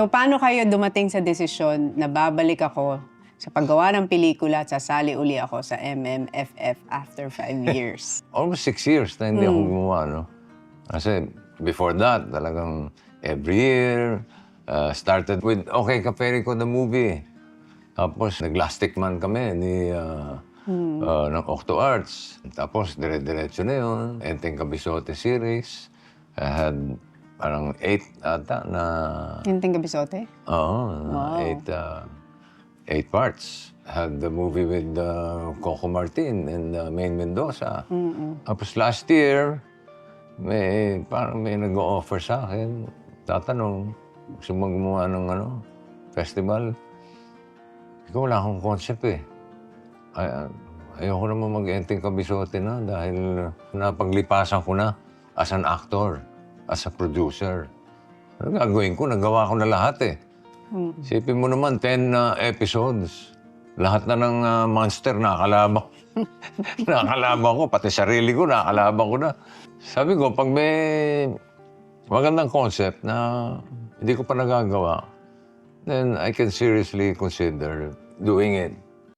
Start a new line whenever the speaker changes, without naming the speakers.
So, paano kayo dumating sa desisyon na babalik ako sa paggawa ng pelikula at sasali uli ako sa MMFF after 5 years?
Almost 6 years na hindi ako gumawa, no? Kasi before that, talagang every year, started with Okay Kaperico the movie. Tapos nag-Lastic Man kami ng Octo Arts. Tapos dire-diretso na yun. Enteng Kabisote series. I had parang 8 ata na...
Enteng Kabisote?
Oo,
Wow.
8 parts. Had the movie with Coco Martin and Maine Mendoza. Tapos last year, parang may nag-o-offer sa akin. Tatanong, gusto mo gumawa ng festival? Ikaw, wala akong concept eh. Ayoko naman mag-Enteng Kabisote na dahil napaglipasan ko na as an actor, as a producer. Ano gagawin ko? Nagawa ko na lahat eh. Isipin mo naman, 10 episodes. Lahat na ng monster nakakalaban. Nakakalaban ko, pati sarili ko nakakalaban ko na. Sabi ko, pag may magandang concept na hindi ko pa nagagawa, then I can seriously consider doing it.